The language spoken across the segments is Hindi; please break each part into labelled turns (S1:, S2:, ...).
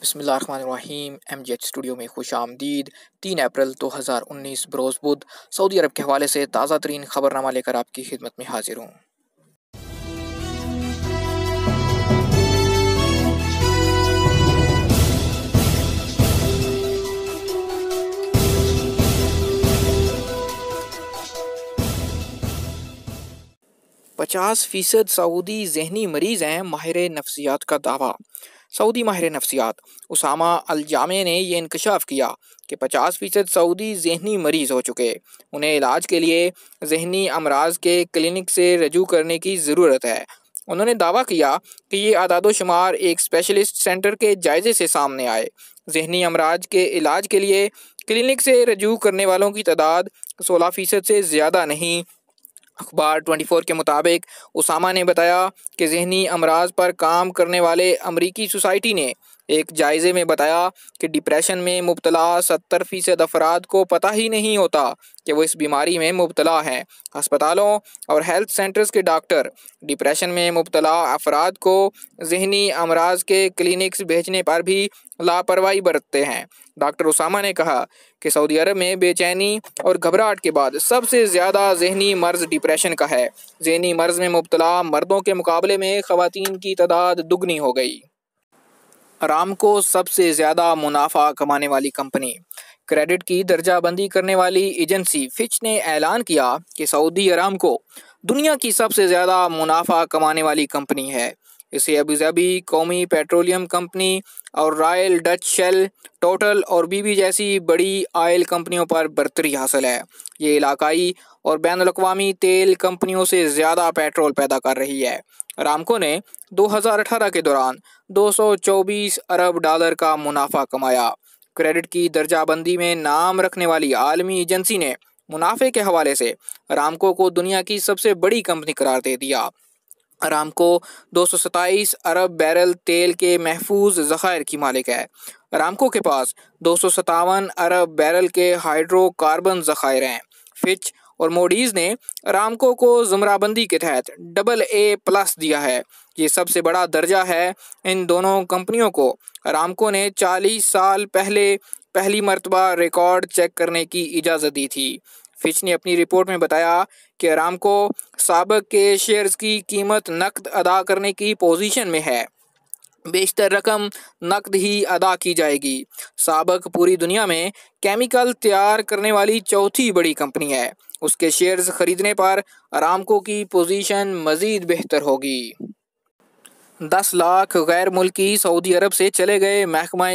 S1: बिस्मिल्लाहिर्रहमानिर्रहीम। MGH स्टूडियो में खुश आमदीद। 3 अप्रैल 2019 बरोज़ बुध सऊदी अरब के हवाले से ताज़ा तरीन खबरनामा लेकर आपकी खिदमत में हाजिर हूँ। %50 सऊदी ज़हनी मरीज़ हैं, माहिर नफ्सियात का दावा। सऊदी माहिर नफ्सियात उसामा अल जामे ने यह इंकशाफ किया कि 50% सऊदी ज़हनी मरीज़ हो चुके। उन्हें इलाज के लिए ज़हनी अमराज के क्लिनिक से रजू करने की ज़रूरत है। उन्होंने दावा किया कि ये आदादोशुमार एक स्पेशलिस्ट सेंटर के जायजे से सामने आए। ज़हनी अमराज के इलाज के लिए क्लिनिक से रजू करने वालों की तादाद 16% से ज़्यादा नहीं। अखबार 24 के मुताबिक उसामा ने बताया कि ज़हनी अमराज पर काम करने वाले अमरीकी सोसाइटी ने एक जायज़े में बताया कि डिप्रेशन में मुब्तला 70% अफराद को पता ही नहीं होता कि वो इस बीमारी में मुब्तला हैं। अस्पतालों और हेल्थ सेंटर्स के डॉक्टर डिप्रेशन में मुब्तला अफराद को ज़हनी अमराज के क्लिनिक्स भेजने पर भी लापरवाही बरतते हैं। डॉक्टर उसामा ने कहा कि सऊदी अरब में बेचैनी और घबराहट के बाद सबसे ज़्यादा ज़हनी मर्ज डिप्रेशन का है। ज़हनी मर्ज में मुब्तला मर्दों के मुकाबले में ख़वातीन की तादाद दुगनी हो गई। अरामको सबसे ज़्यादा मुनाफा कमाने वाली कंपनी। क्रेडिट की दर्जाबंदी करने वाली एजेंसी फिच ने ऐलान किया कि सऊदी अरामको दुनिया की सबसे ज़्यादा मुनाफा कमाने वाली कंपनी है। इसे अबू धाबी कौमी पेट्रोलियम कंपनी और रॉयल डच शेल, टोटल और बीबी जैसी बड़ी ऑयल कंपनियों पर बरतरी हासिल है। ये इलाकाई और बैनुल-अक़वामी तेल कंपनियों से ज़्यादा पेट्रोल पैदा कर रही है। अरामको ने 2018 के दौरान $224 अरब का मुनाफा कमाया। क्रेडिट की दर्जाबंदी में नाम रखने वाली आलमी एजेंसी ने मुनाफे के हवाले से अरामको को दुनिया की सबसे बड़ी कंपनी करार दे दिया। अरामको 227 अरब बैरल तेल के महफूज ज़खायर की मालिक है। अरामको के पास 257 अरब बैरल के हाइड्रोकार्बन ज़खायर हैं। फिच और मोडीज़ ने अरामको को ज़ुमराबंदी के तहत AA+ दिया है। ये सबसे बड़ा दर्जा है। इन दोनों कंपनियों को अरामको ने 40 साल पहले पहली मर्तबा रिकॉर्ड चेक करने की इजाज़त दी थी। फिच ने अपनी रिपोर्ट में बताया कि अरामको साबिक़ के शेयर्स की कीमत नकद अदा करने की पोजीशन में है। बेशतर रकम नकद ही अदा की जाएगी। साबिक़ पूरी दुनिया में केमिकल तैयार करने वाली चौथी बड़ी कंपनी है। उसके शेयर्स खरीदने पर अरामको की पोजीशन मज़ीद बेहतर होगी। 10 लाख गैर मुल्की सऊदी अरब से चले गए। महकमा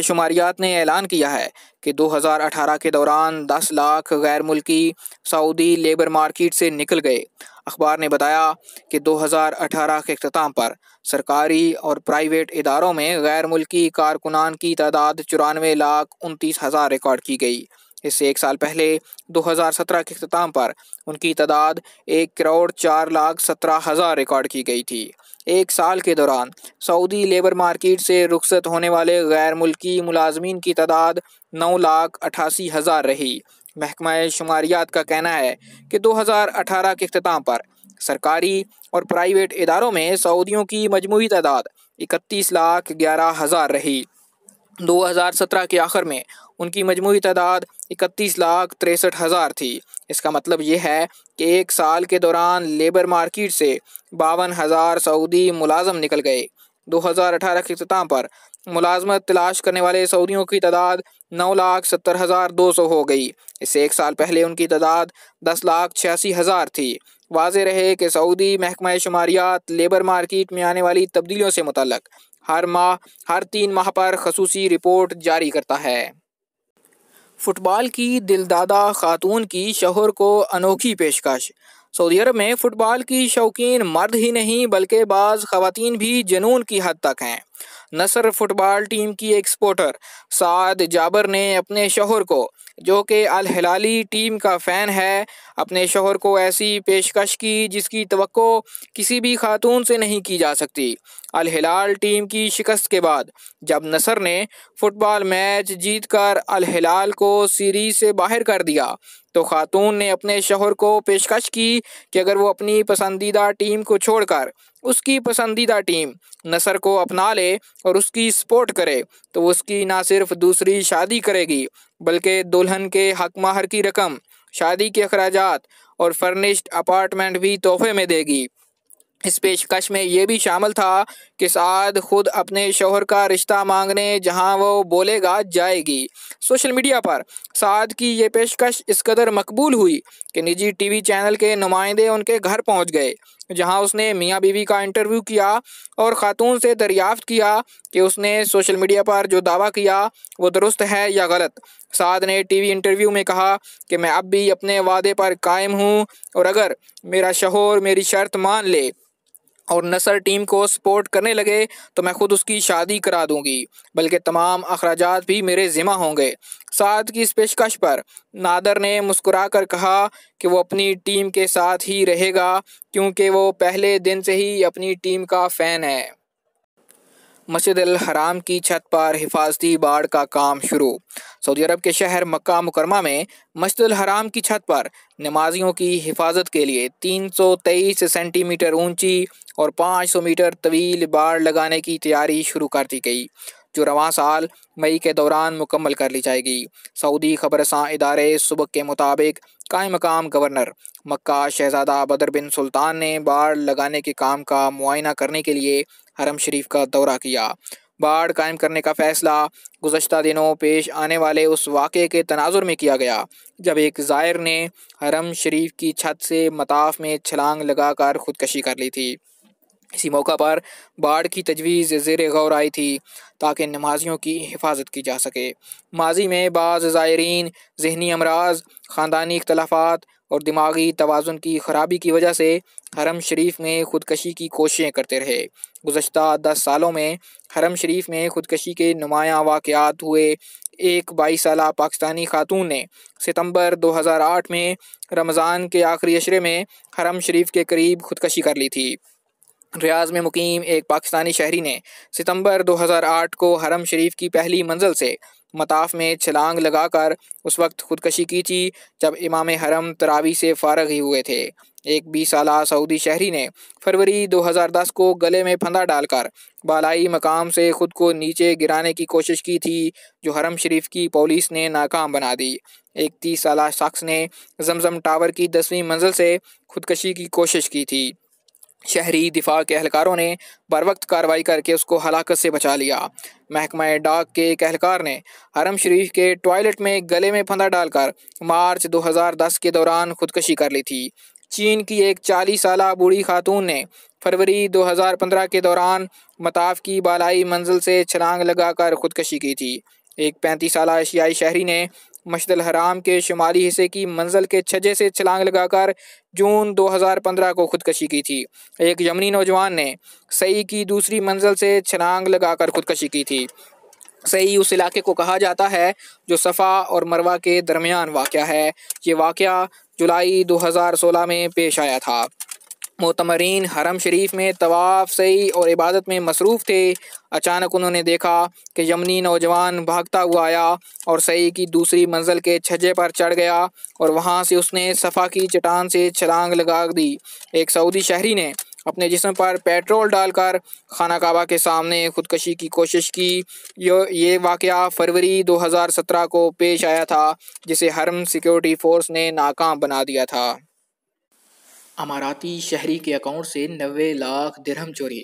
S1: शुमारियात ने ऐलान किया है कि 2018 के दौरान 10 लाख गैर मुल्की सऊदी लेबर मार्केट से निकल गए। अखबार ने बताया कि 2018 के अख्ताम पर सरकारी और प्राइवेट इदारों में गैर मुल्की कारकुनान की तादाद 94,29,000 रिकॉर्ड की गई। इससे एक साल पहले 2017 के अख्ताम पर उनकी तादाद 1,04,17,000 रिकॉर्ड की गई थी। एक साल के दौरान सऊदी लेबर मार्केट से रुखसत होने वाले गैर मुल्की मुलाजमीन की तादाद 9,88,000 रही। महकमा शुमारियात का कहना है कि 2018 के अख्ताम पर सरकारी और प्राइवेट इदारों में सऊदियों की मजमूई तादाद 31,11,000 रही। 2017 के आखिर में उनकी मजमूई तादाद 31,63,000 थी। इसका मतलब ये है कि एक साल के दौरान लेबर मार्केट से 52,000 सऊदी मुलाजम निकल गए। 2018 के अख्ताम पर मुलाजमत तलाश करने वाले सऊदियों की तादाद 9,70,200 हो गई। इससे एक साल पहले उनकी तादाद 10,86,000 थी। वाज़ेह रहे कि सऊदी महकमा शुमारियात लेबर मार्केट में आने वाली तब्दीलियों से मुतल्लक हर 3 माह पर खसूसी रिपोर्ट जारी करता है। फुटबॉल की दिलदादा खातून की शौहर को अनोखी पेशकश। सऊदी अरब में फ़ुटबॉल की शौकीन मर्द ही नहीं बल्कि बाज़ ख़वातीन भी जुनून की हद तक हैं। नसर फुटबॉल टीम की एक सपोर्टर साद जाबर ने अपने शौहर को, जो कि अल हिलाली टीम का फ़ैन है, अपने शौहर को ऐसी पेशकश की जिसकी तवक्को किसी भी खातून से नहीं की जा सकती। अल हिलाल टीम की शिकस्त के बाद जब नसर ने फुटबॉल मैच जीतकर अल हिलाल को सीरीज से बाहर कर दिया तो खातून ने अपने शौहर को पेशकश की कि अगर वो अपनी पसंदीदा टीम को छोड़कर उसकी पसंदीदा टीम नसर को अपना ले और उसकी सपोर्ट करे तो उसकी ना सिर्फ दूसरी शादी करेगी बल्कि दुल्हन के हक महर की रकम, शादी के अखराजात और फर्निश्ड अपार्टमेंट भी तोहफे में देगी। इस पेशकश में ये भी शामिल था कि साद खुद अपने शौहर का रिश्ता मांगने जहां वो बोलेगा जाएगी। सोशल मीडिया पर साद की ये पेशकश इस कदर मकबूल हुई कि निजी टीवी चैनल के नुमाइंदे उनके घर पहुंच गए, जहां उसने मियां बीवी का इंटरव्यू किया और खातून से दरियाफ्त किया कि उसने सोशल मीडिया पर जो दावा किया वो दुरुस्त है या गलत। साद ने टीवी इंटरव्यू में कहा कि मैं अब भी अपने वादे पर कायम हूँ और अगर मेरा शौहर मेरी शर्त मान ले और नसर टीम को सपोर्ट करने लगे तो मैं खुद उसकी शादी करा दूंगी, बल्कि तमाम अखराजात भी मेरे ज़िम्मा होंगे। साद की इस पेशकश पर नादर ने मुस्कुराकर कहा कि वो अपनी टीम के साथ ही रहेगा क्योंकि वो पहले दिन से ही अपनी टीम का फ़ैन है। मस्जिद अल हराम की छत पर हिफाजती बाड़ का काम शुरू। सऊदी अरब के शहर मक्का मुकरमा में मस्जिद अल हराम की छत पर नमाजियों की हिफाजत के लिए 323 सेंटीमीटर ऊंची और 500 मीटर तवील बाड़ लगाने की तैयारी शुरू कर दी गई, जो रवां साल मई के दौरान मुकम्मल कर ली जाएगी। सऊदी खबरसां इदारे सुबह के मुताबिक कायम मकाम गवर्नर मक्का शहजादा बदर बिन सुल्तान ने बाड़ लगाने के काम का मुआयना करने के लिए हरम शरीफ का दौरा किया। बाड़ कायम करने का फैसला गुज़श्ता दिनों पेश आने वाले उस वाक़े के तनाजुर में किया गया जब एक ज़ायर ने हरम शरीफ की छत से मताफ में छलांग लगाकर खुदकशी कर ली थी। इसी मौका पर बाढ़ की तजवीज़ ज़ेर गौर आई थी ताकि नमाजियों की हिफाजत की जा सके। माजी में बाज़ ज़ायरीन ज़हनी अमराज, ख़ानदानी इख्तलाफात और दिमागी तवाज़ुन की ख़राबी की वजह से हरम शरीफ में ख़ुदकशी की कोशिशें करते रहे। गुज़श्ता 10 सालों में हरम शरीफ में ख़ुदकशी के नुमायाँ वाक़यात हुए। एक 22 साला पाकिस्तानी खातून ने सितंबर 2008 में रमज़ान के आखिरी अशरे में हरम शरीफ के करीब ख़ुदकशी कर ली थी। रियाज में मुकीम एक पाकिस्तानी शहरी ने सितंबर 2008 को हरम शरीफ की पहली मंजिल से मताफ में छलांग लगाकर उस वक्त खुदकशी की थी जब इमाम हरम तरावी से फारग ही हुए थे। एक 20 साला सऊदी शहरी ने फरवरी 2010 को गले में फंदा डालकर बालाई मकाम से खुद को नीचे गिराने की कोशिश की थी, जो हरम शरीफ की पुलिस ने नाकाम बना दी। एक 30 साला शख्स ने जमजम टावर की 10वीं मंजिल से खुदकशी की कोशिश की थी। शहरी दिफा के एहलकारों ने बर वक्त कार्रवाई करके उसको हलाकत से बचा लिया। महकमा डाक के एक एहलकार ने हरम शरीफ के टॉयलेट में गले में फंदा डालकर मार्च 2010 के दौरान खुदकशी कर ली थी। चीन की एक 40 साला बूढ़ी खातून ने फरवरी 2015 के दौरान मताफ की बालाई मंजिल से छलांग लगाकर खुदकशी की थी। एक 35 साला एशियाई शहरी ने मस्जिद अल हराम के शुमाली हिस्से की मंजिल के छज्जे से छलांग लगाकर जून 2015 को खुदकशी की थी। एक यमनी नौजवान ने सई की दूसरी मंजिल से छलांग लगाकर खुदकशी की थी। सई उस इलाके को कहा जाता है जो सफ़ा और मरवा के दरमियान वाक़या है। ये वाक़या जुलाई 2016 में पेश आया था। मोतमरीन हरम शरीफ में तवाफ़, सई और इबादत में मसरूफ़ थे। अचानक उन्होंने देखा कि यमनी नौजवान भागता हुआ आया और सई की दूसरी मंजिल के छज्जे पर चढ़ गया और वहां से उसने सफ़ा की चट्टान से छलांग लगा दी। एक सऊदी शहरी ने अपने जिस्म पर पेट्रोल डालकर खाना काबा के सामने खुदकशी की कोशिश की। ये वाक़या फरवरी 2017 को पेश आया था, जिसे हरम सिक्योरिटी फोर्स ने नाकाम बना दिया था। अमाराती शहरी के अकाउंट से 90 लाख दिरहम चोरी।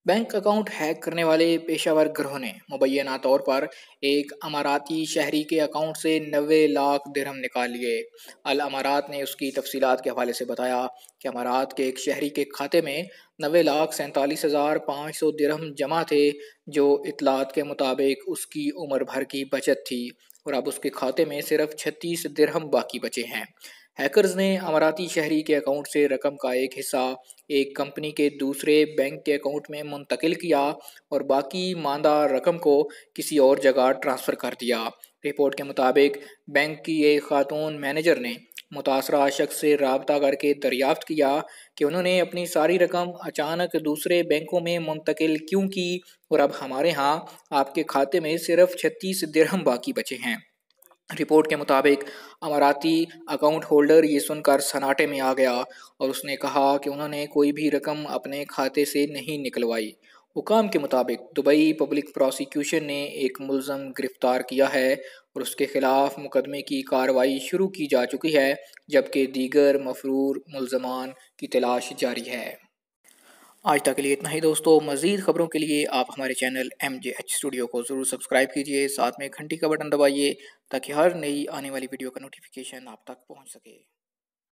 S1: बैंक अकाउंट हैक करने वाले पेशावर गिरोह ने मुबैना तौर पर एक अमाराती शहरी के अकाउंट से 90 लाख दिरहम निकाल लिए। अल अमारात ने उसकी तफसीलात के हवाले से बताया कि अमारात के एक शहरी के खाते में 90,47,500 दिरहम जमा थे, जो इतलात के मुताबिक उसकी उम्र भर की बचत थी और अब उसके खाते में सिर्फ 36 दिरहम बाकी बचे हैं। हैकर्स ने अमाराती शहरी के अकाउंट से रकम का एक हिस्सा एक कंपनी के दूसरे बैंक के अकाउंट में मुंतकिल किया और बाकी मांदा रकम को किसी और जगह ट्रांसफ़र कर दिया। रिपोर्ट के मुताबिक बैंक की एक खातून मैनेजर ने मुतासरा शख्स से रब्ता करके दरियाफ्त किया कि उन्होंने अपनी सारी रकम अचानक दूसरे बैंकों में मुंतकिल क्यों की और अब हमारे यहाँ आपके खाते में सिर्फ 36 दिरहम बाकी बचे हैं। रिपोर्ट के मुताबिक अमाराती अकाउंट होल्डर ये सुनकर सन्नाटे में आ गया और उसने कहा कि उन्होंने कोई भी रकम अपने खाते से नहीं निकलवाई। हुकाम के मुताबिक दुबई पब्लिक प्रोसिक्यूशन ने एक मुलज़म गिरफ्तार किया है और उसके खिलाफ मुकदमे की कार्रवाई शुरू की जा चुकी है, जबकि दीगर मफरूर मुलजमान की तलाश जारी है। आज तक के लिए इतना ही दोस्तों। मज़ीद ख़बरों के लिए आप हमारे चैनल MJH स्टूडियो को ज़रूर सब्सक्राइब कीजिए, साथ में घंटी का बटन दबाइए ताकि हर नई आने वाली वीडियो का नोटिफिकेशन आप तक पहुंच सके।